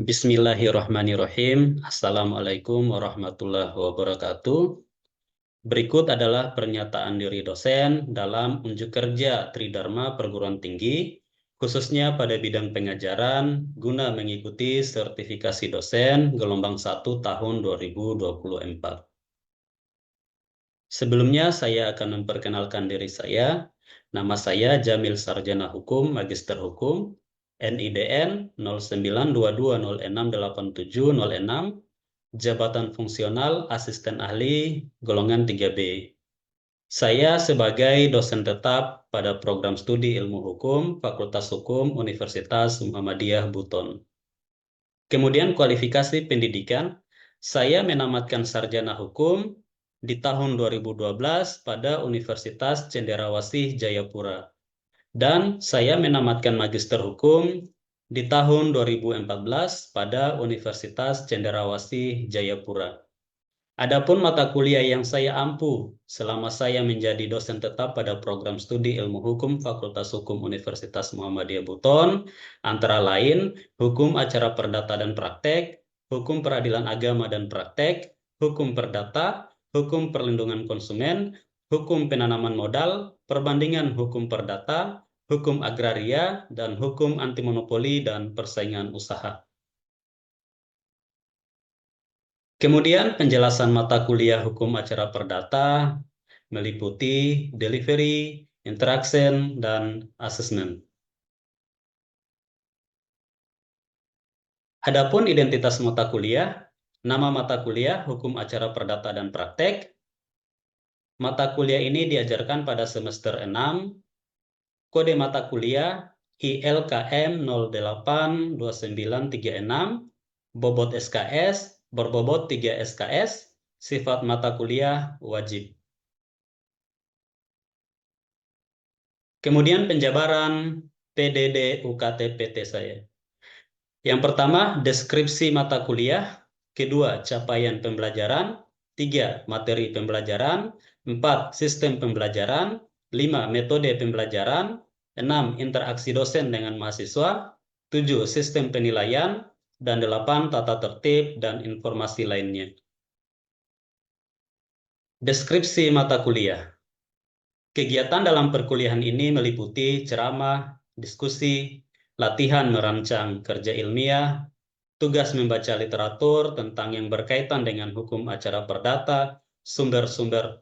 Bismillahirrahmanirrahim. Assalamualaikum warahmatullahi wabarakatuh. Berikut adalah pernyataan diri dosen dalam unjuk kerja Tridharma Perguruan Tinggi, khususnya pada bidang pengajaran, guna mengikuti sertifikasi dosen gelombang 1 tahun 2024. Sebelumnya saya akan memperkenalkan diri saya. Nama saya Jamil Sarjana Hukum, Magister Hukum, NIDN 0922068706, jabatan fungsional Asisten Ahli golongan 3B. Saya sebagai dosen tetap pada program studi Ilmu Hukum Fakultas Hukum Universitas Muhammadiyah Buton. Kemudian kualifikasi pendidikan, saya menamatkan sarjana hukum di tahun 2012 pada Universitas Cenderawasih Jayapura. Dan saya menamatkan magister hukum di tahun 2014 pada Universitas Cenderawasih Jayapura. Adapun mata kuliah yang saya ampu selama saya menjadi dosen tetap pada program studi Ilmu Hukum Fakultas Hukum Universitas Muhammadiyah Buton, antara lain Hukum Acara Perdata dan Praktek, Hukum Peradilan Agama dan Praktek, Hukum Perdata, Hukum Perlindungan Konsumen, Hukum Penanaman Modal, Perbandingan Hukum Perdata, Hukum Agraria, dan Hukum Anti Monopoli dan Persaingan Usaha. Kemudian penjelasan mata kuliah Hukum Acara Perdata meliputi delivery, interaction, dan assessment. Adapun identitas mata kuliah, nama mata kuliah Hukum Acara Perdata dan Praktek. Mata kuliah ini diajarkan pada semester 6, kode mata kuliah ILKM 082936, bobot SKS, berbobot 3 SKS, sifat mata kuliah wajib. Kemudian penjabaran PDD UKT PT saya. Yang pertama, deskripsi mata kuliah. Kedua, capaian pembelajaran. 3, materi pembelajaran. 4, sistem pembelajaran. 5, metode pembelajaran. 6, interaksi dosen dengan mahasiswa. 7, sistem penilaian. Dan 8, tata tertib dan informasi lainnya. Deskripsi mata kuliah. Kegiatan dalam perkuliahan ini meliputi ceramah, diskusi, latihan merancang kerja ilmiah, tugas membaca literatur tentang yang berkaitan dengan hukum acara perdata, sumber-sumber,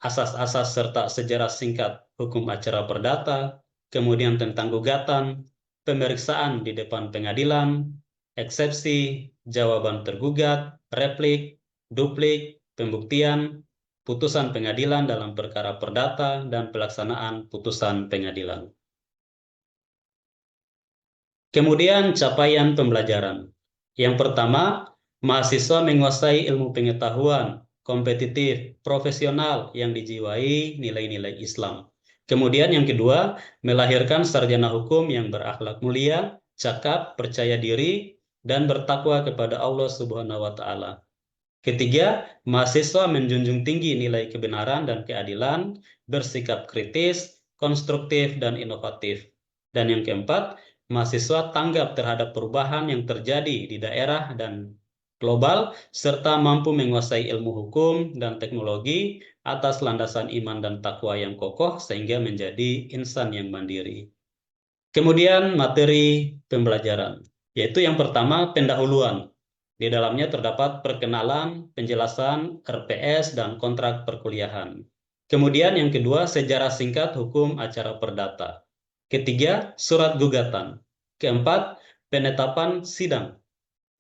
asas-asas serta sejarah singkat hukum acara perdata, kemudian tentang gugatan, pemeriksaan di depan pengadilan, eksepsi, jawaban tergugat, replik, duplik, pembuktian, putusan pengadilan dalam perkara perdata, dan pelaksanaan putusan pengadilan. Kemudian capaian pembelajaran. Yang pertama, mahasiswa menguasai ilmu pengetahuan, kompetitif, profesional yang dijiwai nilai-nilai Islam. Kemudian yang kedua, melahirkan sarjana hukum yang berakhlak mulia, cakap, percaya diri, dan bertakwa kepada Allah Subhanahu wa Ta'ala. Ketiga, mahasiswa menjunjung tinggi nilai kebenaran dan keadilan, bersikap kritis, konstruktif, dan inovatif. Dan yang keempat, mahasiswa tanggap terhadap perubahan yang terjadi di daerah dan global, serta mampu menguasai ilmu hukum dan teknologi atas landasan iman dan takwa yang kokoh sehingga menjadi insan yang mandiri. Kemudian materi pembelajaran, yaitu yang pertama pendahuluan. Di dalamnya terdapat perkenalan, penjelasan, RPS, dan kontrak perkuliahan. Kemudian yang kedua, sejarah singkat hukum acara perdata. Ketiga, surat gugatan. Keempat, penetapan sidang,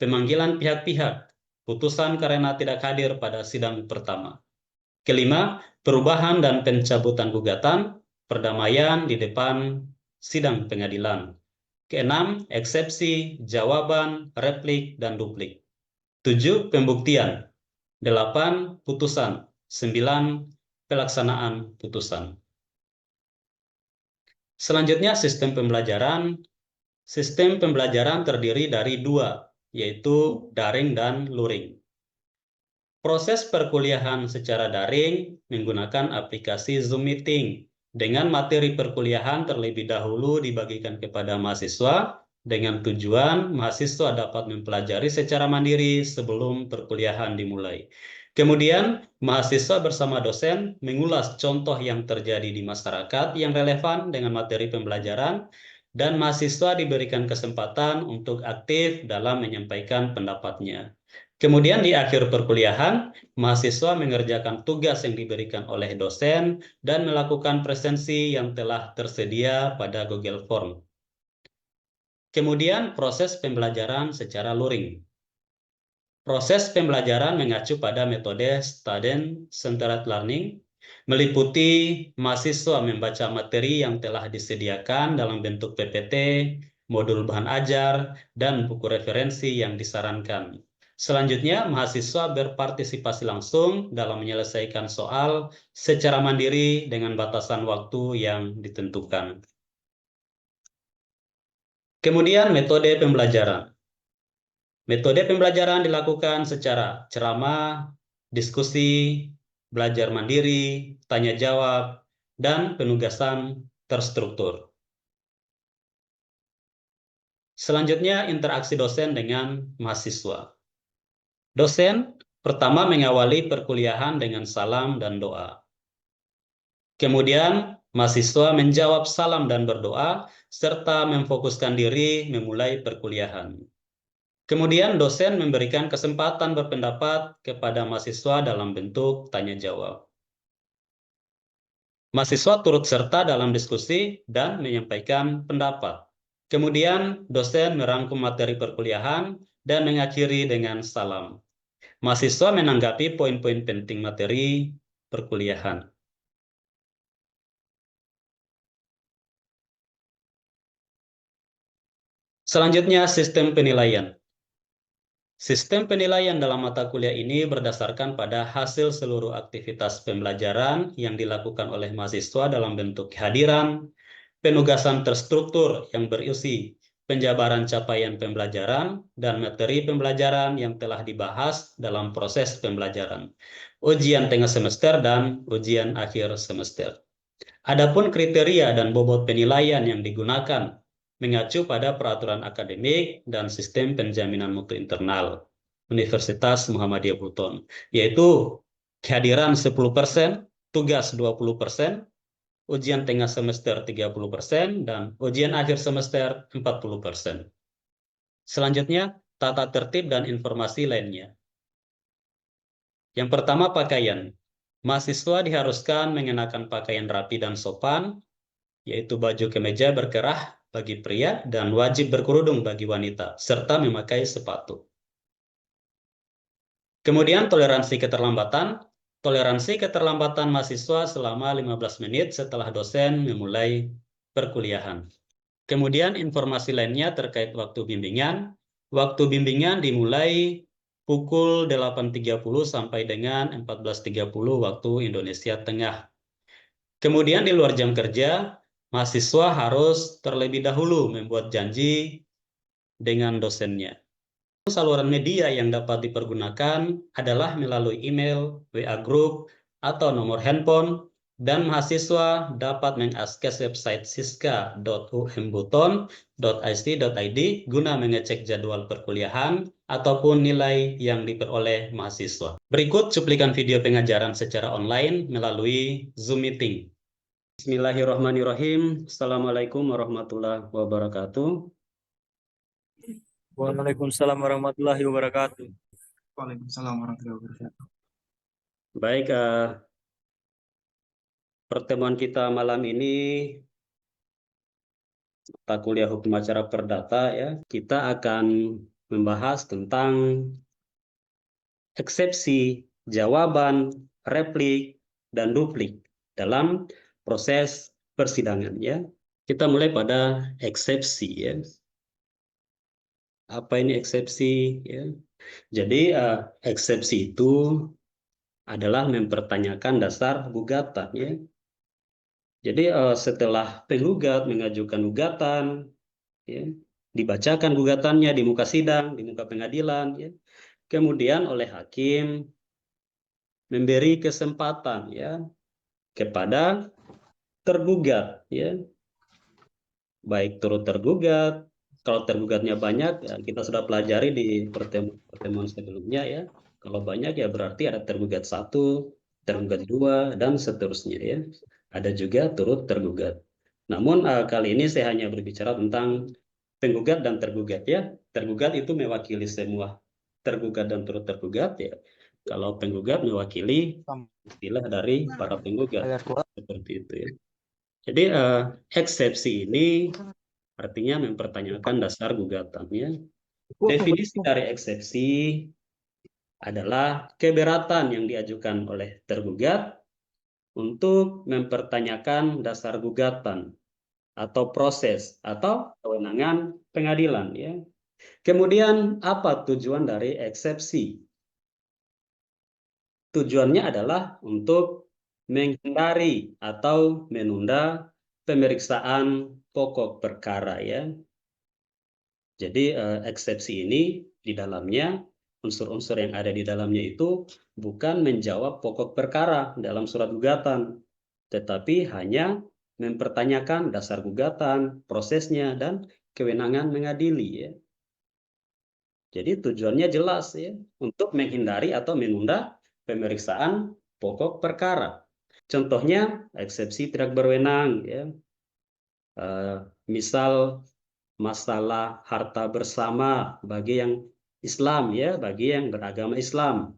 pemanggilan pihak-pihak, putusan karena tidak hadir pada sidang pertama. Kelima, perubahan dan pencabutan gugatan, perdamaian di depan sidang pengadilan. Keenam, eksepsi, jawaban, replik, dan duplik. 7, pembuktian. 8, putusan. 9, pelaksanaan putusan. Selanjutnya, sistem pembelajaran. Sistem pembelajaran terdiri dari 2, yaitu daring dan luring. Proses perkuliahan secara daring menggunakan aplikasi Zoom Meeting, dengan materi perkuliahan terlebih dahulu dibagikan kepada mahasiswa dengan tujuan mahasiswa dapat mempelajari secara mandiri sebelum perkuliahan dimulai. Kemudian, mahasiswa bersama dosen mengulas contoh yang terjadi di masyarakat yang relevan dengan materi pembelajaran, dan mahasiswa diberikan kesempatan untuk aktif dalam menyampaikan pendapatnya. Kemudian di akhir perkuliahan, mahasiswa mengerjakan tugas yang diberikan oleh dosen dan melakukan presensi yang telah tersedia pada Google Form. Kemudian proses pembelajaran secara luring. Proses pembelajaran mengacu pada metode Student-Centered Learning, meliputi mahasiswa membaca materi yang telah disediakan dalam bentuk PPT, modul bahan ajar, dan buku referensi yang disarankan. Selanjutnya, mahasiswa berpartisipasi langsung dalam menyelesaikan soal secara mandiri dengan batasan waktu yang ditentukan. Kemudian metode pembelajaran. Metode pembelajaran dilakukan secara ceramah, diskusi, belajar mandiri, tanya jawab, dan penugasan terstruktur. Selanjutnya, interaksi dosen dengan mahasiswa. Dosen pertama mengawali perkuliahan dengan salam dan doa. Kemudian, mahasiswa menjawab salam dan berdoa, serta memfokuskan diri memulai perkuliahan. Kemudian dosen memberikan kesempatan berpendapat kepada mahasiswa dalam bentuk tanya jawab. Mahasiswa turut serta dalam diskusi dan menyampaikan pendapat. Kemudian dosen merangkum materi perkuliahan dan mengakhiri dengan salam. Mahasiswa menanggapi poin-poin penting materi perkuliahan. Selanjutnya, sistem penilaian. Sistem penilaian dalam mata kuliah ini berdasarkan pada hasil seluruh aktivitas pembelajaran yang dilakukan oleh mahasiswa dalam bentuk kehadiran, penugasan terstruktur yang berisi penjabaran capaian pembelajaran, dan materi pembelajaran yang telah dibahas dalam proses pembelajaran, ujian tengah semester, dan ujian akhir semester. Adapun kriteria dan bobot penilaian yang digunakan mengacu pada peraturan akademik dan sistem penjaminan mutu internal Universitas Muhammadiyah Buton, yaitu kehadiran 10%, tugas 20%, ujian tengah semester 30%, dan ujian akhir semester 40%. Selanjutnya, tata tertib dan informasi lainnya. Yang pertama, pakaian. Mahasiswa diharuskan mengenakan pakaian rapi dan sopan, yaitu baju kemeja berkerah bagi pria dan wajib berkerudung bagi wanita, serta memakai sepatu. Kemudian toleransi keterlambatan. Toleransi keterlambatan mahasiswa selama 15 menit setelah dosen memulai perkuliahan. Kemudian informasi lainnya terkait waktu bimbingan. Waktu bimbingan dimulai pukul 8.30 sampai dengan 14.30 waktu Indonesia Tengah. Kemudian di luar jam kerja, mahasiswa harus terlebih dahulu membuat janji dengan dosennya. Saluran media yang dapat dipergunakan adalah melalui email, WA Group, atau nomor handphone, dan mahasiswa dapat mengakses website siska.umbuton.ac.id guna mengecek jadwal perkuliahan ataupun nilai yang diperoleh mahasiswa. Berikut cuplikan video pengajaran secara online melalui Zoom Meeting. Bismillahirrahmanirrahim. Assalamualaikum warahmatullahi wabarakatuh. Waalaikumsalam warahmatullahi wabarakatuh. Waalaikumsalam warahmatullahi wabarakatuh. Baik, pertemuan kita malam ini mata kuliah hukum acara perdata ya. Kita akan membahas tentang eksepsi, jawaban, replik, dan duplik dalam proses persidangan ya. Kita mulai pada eksepsi ya. Apa ini eksepsi ya? Jadi eksepsi itu adalah mempertanyakan dasar gugatan ya. Jadi setelah penggugat mengajukan gugatan, ya, dibacakan gugatannya di muka sidang, di muka pengadilan, ya, kemudian oleh hakim memberi kesempatan ya kepada tergugat, ya, baik turut tergugat Kalau tergugatnya banyak, ya kita sudah pelajari di pertemuan sebelumnya ya. Kalau banyak ya berarti ada tergugat satu, tergugat dua, dan seterusnya ya. Ada juga turut tergugat. Namun kali ini saya hanya berbicara tentang penggugat dan tergugat ya. Tergugat itu mewakili semua tergugat dan turut tergugat ya. Kalau penggugat mewakili istilah dari para penggugat seperti itu ya. Jadi eksepsi ini artinya mempertanyakan dasar gugatannya. Definisi dari eksepsi adalah keberatan yang diajukan oleh tergugat untuk mempertanyakan dasar gugatan atau proses atau kewenangan pengadilan ya. Kemudian apa tujuan dari eksepsi? Tujuannya adalah untuk menghindari atau menunda pemeriksaan pokok perkara ya. Jadi eksepsi ini di dalamnya unsur-unsur yang ada di dalamnya itu bukan menjawab pokok perkara dalam surat gugatan, tetapi hanya mempertanyakan dasar gugatan, prosesnya dan kewenangan mengadili ya. Jadi tujuannya jelas ya, untuk menghindari atau menunda pemeriksaan pokok perkara. Contohnya eksepsi tidak berwenang ya. Misal masalah harta bersama bagi yang Islam ya, bagi yang beragama Islam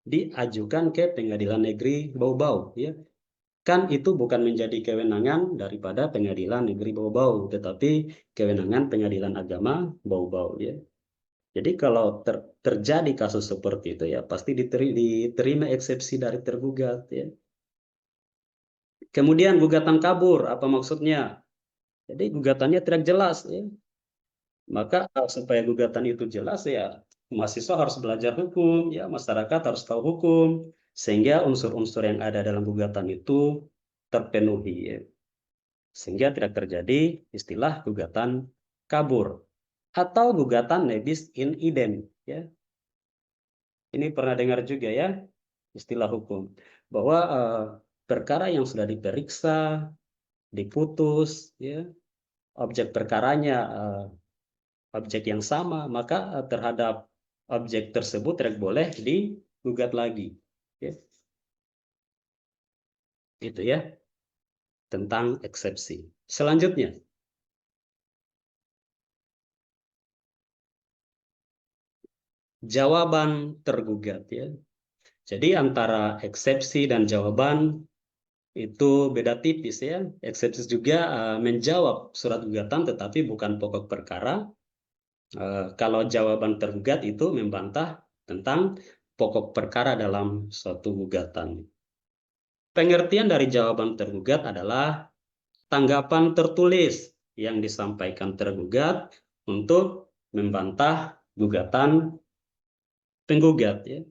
diajukan ke Pengadilan Negeri Bau-Bau ya. Kan itu bukan menjadi kewenangan daripada Pengadilan Negeri Bau-Bau, tetapi kewenangan Pengadilan Agama Bau-Bau ya. Jadi kalau terjadi kasus seperti itu ya pasti diterima eksepsi dari tergugat ya. Kemudian gugatan kabur, apa maksudnya? Jadi gugatannya tidak jelas ya. Maka supaya gugatan itu jelas ya mahasiswa harus belajar hukum ya, masyarakat harus tahu hukum sehingga unsur-unsur yang ada dalam gugatan itu terpenuhi ya. Sehingga tidak terjadi istilah gugatan kabur atau gugatan nebis in idem ya. Ini pernah dengar juga ya istilah hukum bahwa perkara yang sudah diperiksa, diputus ya, objek perkaranya objek yang sama, maka terhadap objek tersebut tidak boleh digugat lagi. Ya. Itu ya, tentang eksepsi. Selanjutnya, jawaban tergugat. Ya. Jadi antara eksepsi dan jawaban itu beda tipis ya. Eksepsi juga menjawab surat gugatan tetapi bukan pokok perkara. Kalau jawaban tergugat itu membantah tentang pokok perkara dalam suatu gugatan. Pengertian dari jawaban tergugat adalah tanggapan tertulis yang disampaikan tergugat untuk membantah gugatan penggugat ya.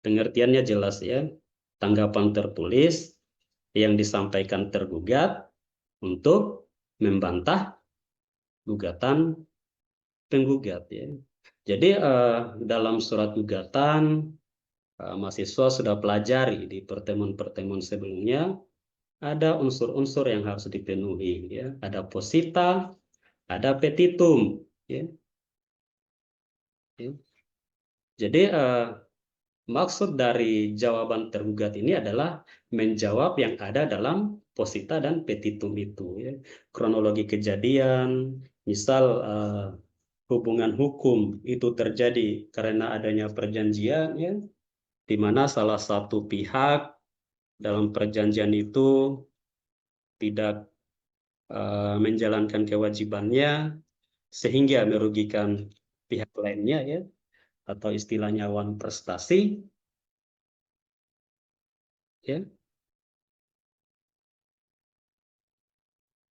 Pengertiannya jelas ya. Tanggapan tertulis yang disampaikan tergugat untuk membantah gugatan penggugat ya. Jadi dalam surat gugatan mahasiswa sudah pelajari di pertemuan-pertemuan sebelumnya ada unsur-unsur yang harus dipenuhi ya. Ada posita, ada petitum ya. Jadi maksud dari jawaban tergugat ini adalah menjawab yang ada dalam posita dan petitum itu ya. Kronologi kejadian, misal hubungan hukum itu terjadi karena adanya perjanjian ya, di mana salah satu pihak dalam perjanjian itu tidak menjalankan kewajibannya sehingga merugikan pihak lainnya ya, atau istilahnya wan prestasi ya.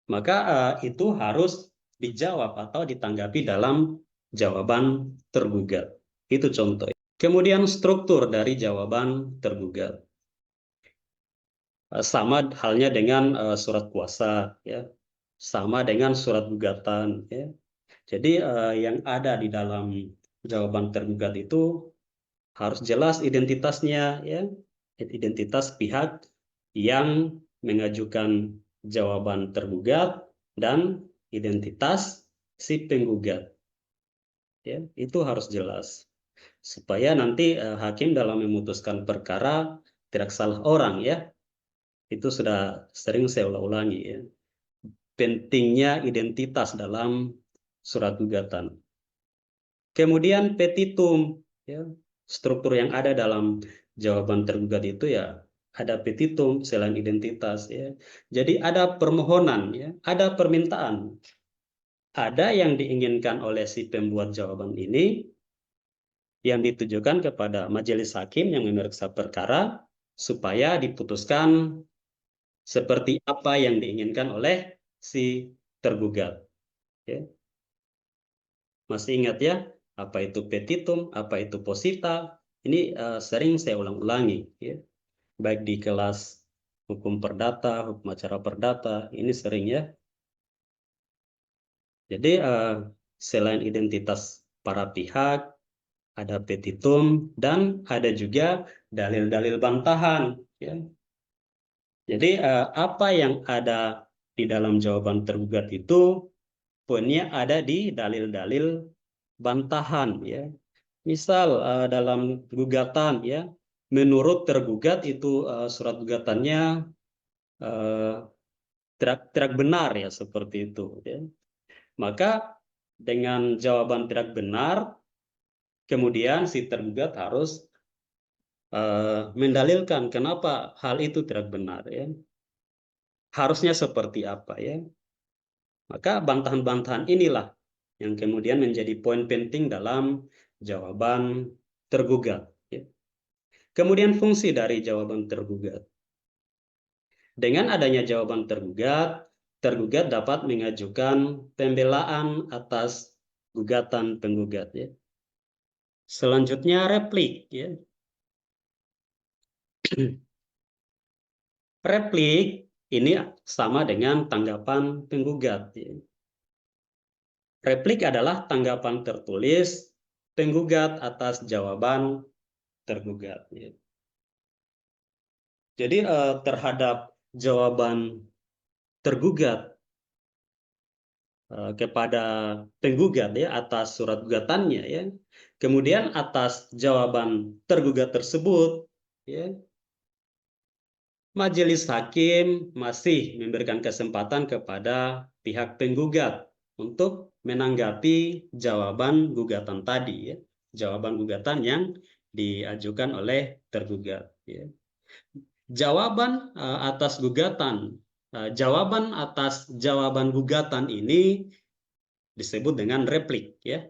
Maka itu harus dijawab atau ditanggapi dalam jawaban tergugat. Itu contoh. Kemudian struktur dari jawaban tergugat. Sama halnya dengan surat kuasa ya. Sama dengan surat gugatan ya. Jadi yang ada di dalam jawaban tergugat itu harus jelas identitasnya ya. Identitas pihak yang mengajukan jawaban tergugat dan identitas si penggugat. Ya, itu harus jelas supaya nanti hakim dalam memutuskan perkara tidak salah orang ya. Itu sudah sering saya ulangi ya. Pentingnya identitas dalam surat gugatan. Kemudian petitum ya. Struktur yang ada dalam jawaban tergugat itu ya ada petitum selain identitas ya. Jadi ada permohonan ya, ada permintaan. Ada yang diinginkan oleh si pembuat jawaban ini yang ditujukan kepada majelis hakim yang memeriksa perkara supaya diputuskan seperti apa yang diinginkan oleh si tergugat. Ya. Masih ingat ya, apa itu petitum, apa itu posita? Ini sering saya ulang-ulangi, ya. Baik di kelas hukum perdata, hukum acara perdata, ini sering ya. Jadi selain identitas para pihak, ada petitum dan ada juga dalil-dalil bantahan. Ya. Jadi apa yang ada di dalam jawaban tergugat itu poinnya ada di dalil-dalil bantahan. Ya. Misal dalam gugatan, ya, menurut tergugat itu surat gugatannya tidak benar ya seperti itu. Ya. Maka dengan jawaban tidak benar, kemudian si tergugat harus mendalilkan kenapa hal itu tidak benar ya. Harusnya seperti apa ya. Maka bantahan-bantahan inilah yang kemudian menjadi poin penting dalam jawaban tergugat. Ya. Kemudian fungsi dari jawaban tergugat. Dengan adanya jawaban tergugat, tergugat dapat mengajukan pembelaan atas gugatan penggugat. Ya. Selanjutnya replik. Ya. Replik ini sama dengan tanggapan penggugat. Ya. Replik adalah tanggapan tertulis penggugat atas jawaban tergugat. Ya. Jadi terhadap jawaban tergugat kepada penggugat ya atas surat gugatannya ya. Kemudian atas jawaban tergugat tersebut ya, majelis hakim masih memberikan kesempatan kepada pihak penggugat untuk menanggapi jawaban gugatan tadi ya, jawaban gugatan yang diajukan oleh tergugat ya. Jawaban atas gugatan, jawaban atas jawaban gugatan ini disebut dengan replik ya.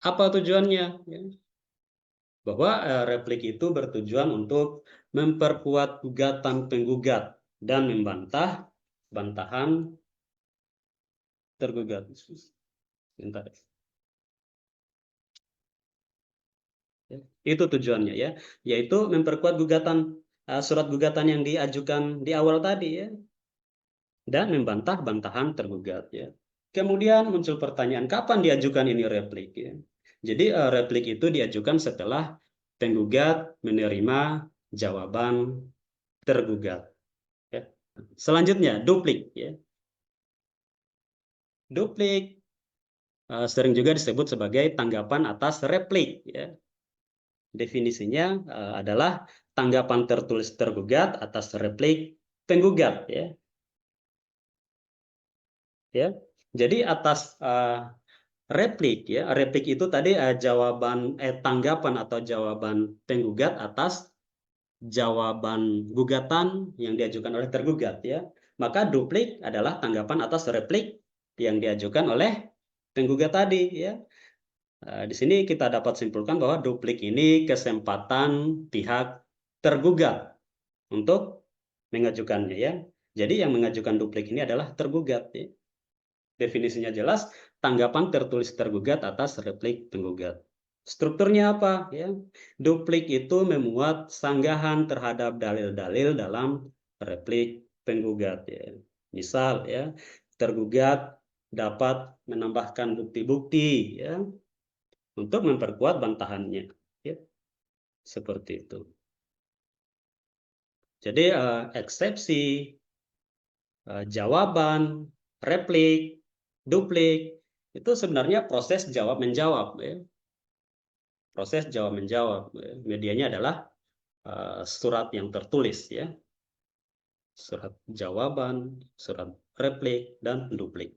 Apa tujuannya? Ya. Bahwa replik itu bertujuan untuk memperkuat gugatan penggugat dan membantah bantahan tergugat. Bentar. Ya. Itu tujuannya ya, yaitu memperkuat gugatan surat gugatan yang diajukan di awal tadi ya, dan membantah bantahan tergugat ya. Kemudian muncul pertanyaan kapan diajukan ini replik ya. Jadi replik itu diajukan setelah penggugat menerima jawaban tergugat. Ya. Selanjutnya duplik ya. Duplik sering juga disebut sebagai tanggapan atas replik ya. Definisinya adalah tanggapan tertulis tergugat atas replik penggugat ya. Ya. Jadi atas replik ya, replik itu tadi jawaban tanggapan atau jawaban penggugat atas jawaban gugatan yang diajukan oleh tergugat ya. Maka duplik adalah tanggapan atas replik yang diajukan oleh penggugat tadi ya. Di sini kita dapat simpulkan bahwa duplik ini kesempatan pihak tergugat untuk mengajukannya ya. Jadi yang mengajukan duplik ini adalah tergugat ya. Definisinya jelas, tanggapan tertulis tergugat atas replik penggugat. Strukturnya apa? Ya, duplik itu memuat sanggahan terhadap dalil-dalil dalam replik penggugat. Ya. Misal, ya, tergugat dapat menambahkan bukti-bukti, ya, untuk memperkuat bantahannya. Ya. Seperti itu. Jadi eksepsi jawaban, replik, duplik, itu sebenarnya proses jawab-menjawab. Ya. Proses jawab-menjawab. Ya. Medianya adalah surat yang tertulis. Ya. Surat jawaban, surat replik, dan duplik.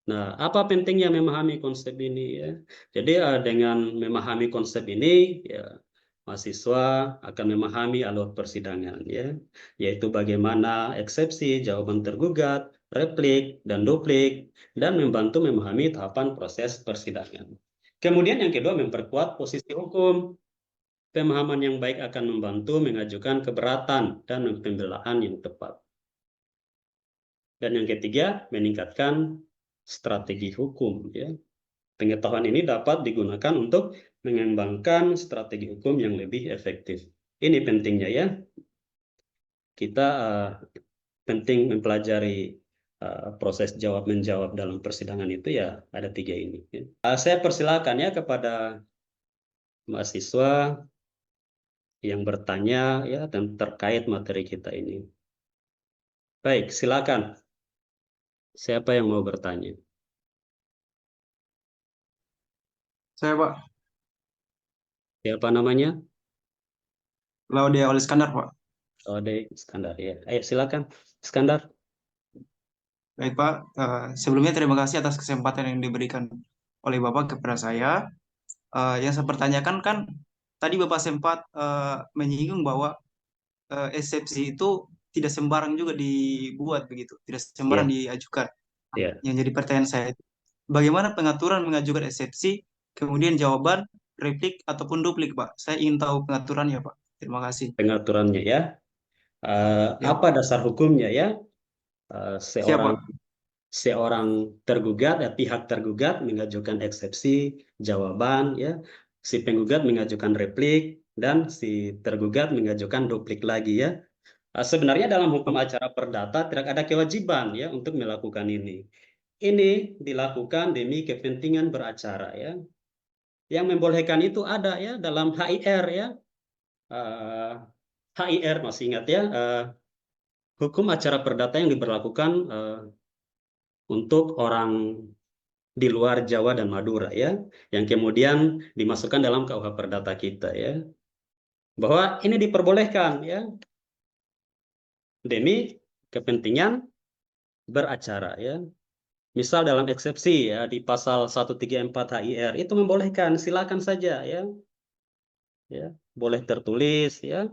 Nah, apa pentingnya memahami konsep ini ya? Jadi dengan memahami konsep ini, ya, mahasiswa akan memahami alur persidangan ya, yaitu bagaimana eksepsi, jawaban tergugat, replik, dan duplik, dan membantu memahami tahapan proses persidangan. Kemudian yang kedua, memperkuat posisi hukum. Pemahaman yang baik akan membantu mengajukan keberatan dan pembelaan yang tepat. Dan yang ketiga, meningkatkan strategi hukum. Ya. Pengetahuan ini dapat digunakan untuk mengembangkan strategi hukum yang lebih efektif. Ini pentingnya ya. Kita penting mempelajari proses jawab-menjawab dalam persidangan itu ya ada 3 ini. Ya. Saya persilakan ya kepada mahasiswa yang bertanya ya dan terkait materi kita ini. Baik, silakan. Siapa yang mau bertanya? Saya Pak, Siapa namanya? Laudia Oleh Iskandar Pak. Ode Iskandar ya. Ayo silakan, Iskandar. Baik Pak, sebelumnya terima kasih atas kesempatan yang diberikan oleh Bapak kepada saya. Yang saya pertanyakan kan, tadi Bapak sempat menyinggung bahwa eksepsi itu tidak sembarang juga dibuat begitu, tidak sembarang Ya, diajukan. ya. Yang jadi pertanyaan saya, bagaimana pengaturan mengajukan eksepsi, kemudian jawaban, replik, ataupun duplik Pak? Saya ingin tahu pengaturannya Pak. Terima kasih. Pengaturannya ya. Ya Apa Pak. dasar hukumnya ya? Siap Seorang Pak. seorang tergugat, pihak tergugat mengajukan eksepsi, jawaban ya. Si penggugat mengajukan replik dan si tergugat mengajukan duplik lagi ya. Sebenarnya dalam hukum acara perdata tidak ada kewajiban ya untuk melakukan ini. Ini dilakukan demi kepentingan beracara ya. Yang membolehkan itu ada ya dalam HIR ya. Eh, HIR masih ingat ya, hukum acara perdata yang diberlakukan untuk orang di luar Jawa dan Madura ya, yang kemudian dimasukkan dalam KUH Perdata kita ya, bahwa ini diperbolehkan ya demi kepentingan beracara ya. Misal dalam eksepsi ya di pasal 134 HIR itu membolehkan, silakan saja ya. Ya, boleh tertulis ya,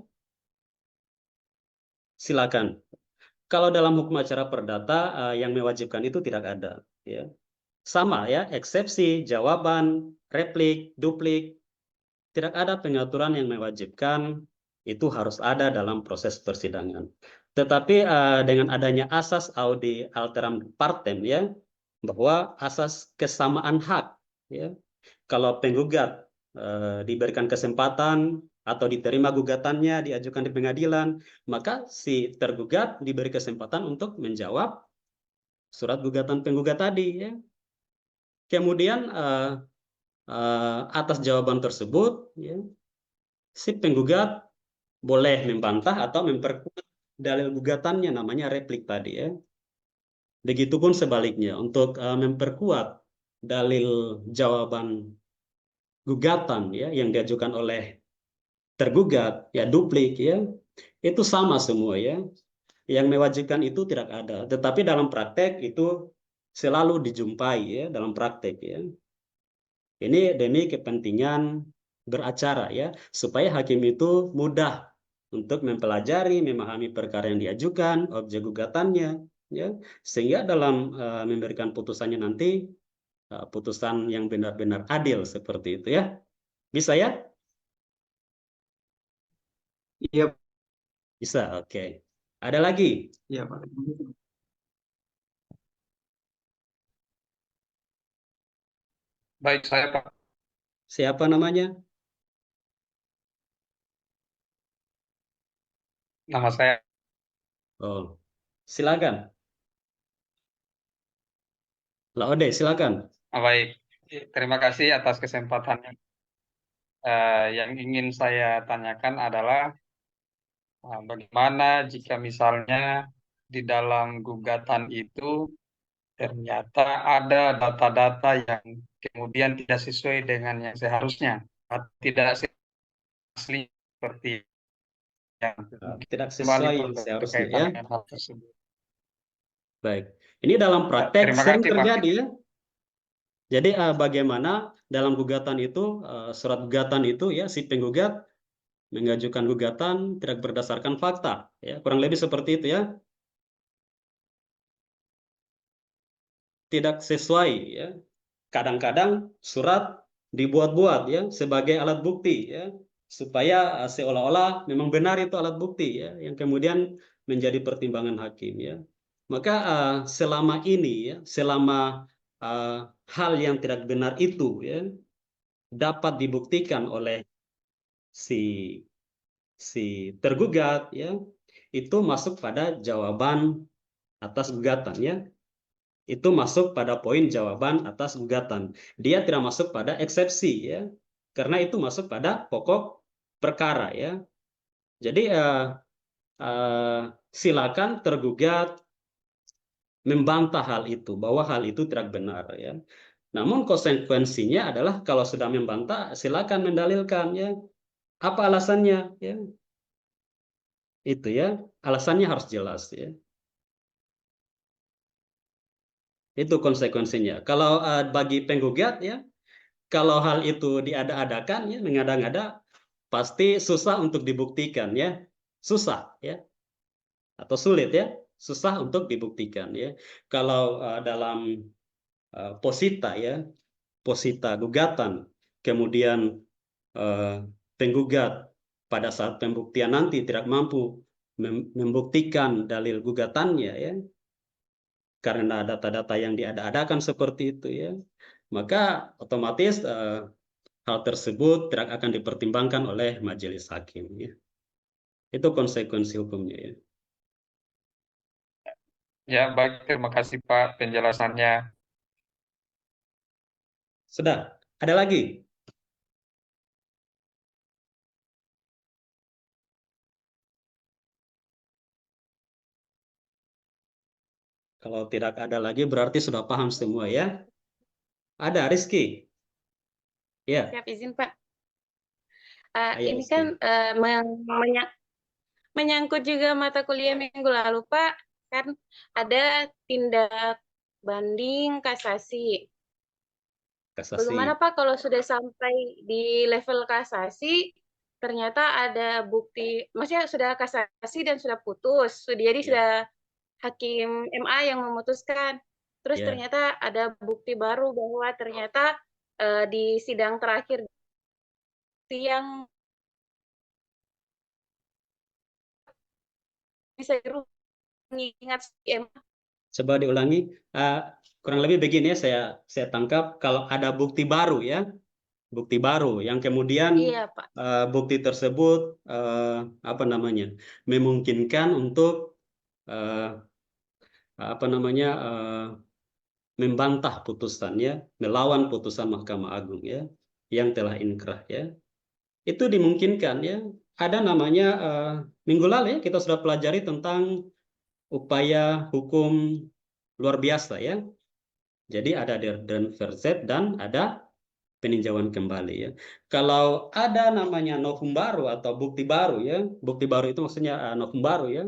silakan. Kalau dalam hukum acara perdata yang mewajibkan itu tidak ada ya. Sama ya, eksepsi, jawaban, replik, duplik, tidak ada pengaturan yang mewajibkan itu harus ada dalam proses persidangan. Tetapi dengan adanya asas audi alteram partem ya, bahwa asas kesamaan hak ya, kalau penggugat diberikan kesempatan atau diterima gugatannya diajukan di pengadilan, maka si tergugat diberi kesempatan untuk menjawab surat gugatan penggugat tadi ya. Kemudian atas jawaban tersebut ya, si penggugat boleh membantah atau memperkuat dalil gugatannya, namanya replik tadi ya. Begitupun sebaliknya untuk memperkuat dalil jawaban gugatan ya yang diajukan oleh tergugat ya duplik ya, itu sama semua ya. Yang mewajibkan itu tidak ada, tetapi dalam praktek itu selalu dijumpai ya dalam praktek ya. Ini demi kepentingan beracara ya, supaya hakim itu mudah untuk mempelajari, memahami perkara yang diajukan, objek gugatannya, ya, sehingga dalam memberikan putusannya nanti putusan yang benar-benar adil seperti itu ya. Bisa ya? Iya, Bisa, oke. Ada lagi? iya Pak. Baik, saya Pak. Siapa namanya? Nama saya. Oh, silakan. Laode, silakan. Baik, terima kasih atas kesempatannya. Yang ingin saya tanyakan adalah Nah, bagaimana jika misalnya di dalam gugatan itu ternyata ada data-data yang kemudian tidak sesuai dengan yang seharusnya, atau tidak asli seperti yang Tidak kembali sesuai Pak, yang seharusnya berkaitan ya. dengan hal tersebut. Baik. Ini dalam Ya, praktek terima sering kasih Pak. terjadi ya. Jadi bagaimana dalam gugatan itu, surat gugatan itu ya, si penggugat mengajukan gugatan tidak berdasarkan fakta, ya kurang lebih seperti itu ya, tidak sesuai ya. Kadang-kadang surat dibuat-buat ya sebagai alat bukti ya, supaya seolah-olah memang benar itu alat bukti ya, yang kemudian menjadi pertimbangan hakim ya. Maka selama ini ya, selama hal yang tidak benar itu ya dapat dibuktikan oleh si si tergugat ya, itu masuk pada jawaban atas gugatan ya. Itu masuk pada poin jawaban atas gugatan. Dia tidak masuk pada eksepsi ya. Karena itu masuk pada pokok perkara ya. Jadi silakan tergugat membantah hal itu, bahwa hal itu tidak benar ya. Namun konsekuensinya adalah kalau sudah membantah silakan mendalilkan ya. Apa alasannya ya? Itu ya, alasannya harus jelas ya. Itu konsekuensinya. Kalau bagi penggugat ya, kalau hal itu diada-adakan ya, mengada-ngada, pasti susah untuk dibuktikan ya. Susah ya, atau sulit ya, susah untuk dibuktikan ya. Kalau dalam posita ya, posita gugatan, kemudian penggugat pada saat pembuktian nanti tidak mampu membuktikan dalil gugatannya ya, karena data-data yang diada-adakan seperti itu ya, maka otomatis hal tersebut tidak akan dipertimbangkan oleh majelis hakim ya. Itu konsekuensi hukumnya ya. Ya, baik, terima kasih Pak penjelasannya. Sudah, ada lagi? Kalau tidak ada lagi berarti sudah paham semua ya. Ada Rizky? Ya, Siap izin, Pak. ayo Ini Rizky. kan menyangkut juga mata kuliah minggu lalu, Pak. Kan ada tindak banding kasasi. Kasasi. Bagaimana, Pak, kalau sudah sampai di level kasasi, ternyata ada bukti, maksudnya sudah kasasi dan sudah putus. Jadi Ya. sudah Hakim MA yang memutuskan. Terus Ya. ternyata ada bukti baru bahwa ternyata di sidang terakhir yang bisa mengingat MA. Coba diulangi. Kurang lebih begini ya, saya tangkap, kalau ada bukti baru ya, bukti baru yang kemudian Iya, Pak. bukti tersebut apa namanya, memungkinkan untuk apa namanya, membantah putusannya, melawan putusan Mahkamah Agung ya, yang telah inkrah ya, itu dimungkinkan ya. Ada namanya minggu lalu ya kita sudah pelajari tentang upaya hukum luar biasa ya. Jadi ada den verzet dan ada peninjauan kembali ya. Kalau ada namanya novum baru atau bukti baru ya, bukti baru itu maksudnya novum baru ya,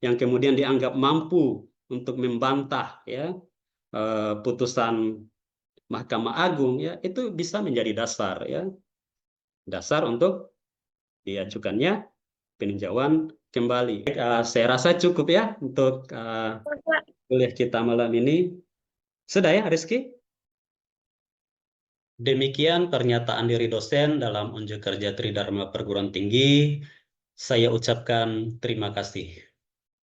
yang kemudian dianggap mampu untuk membantah ya putusan Mahkamah Agung ya, itu bisa menjadi dasar ya, dasar untuk diajukannya peninjauan kembali. Saya rasa cukup ya untuk kuliah kita malam ini. Sudah ya, Rizky? Demikian pernyataan diri dosen dalam unjuk kerja Tridharma Perguruan Tinggi. Saya ucapkan terima kasih.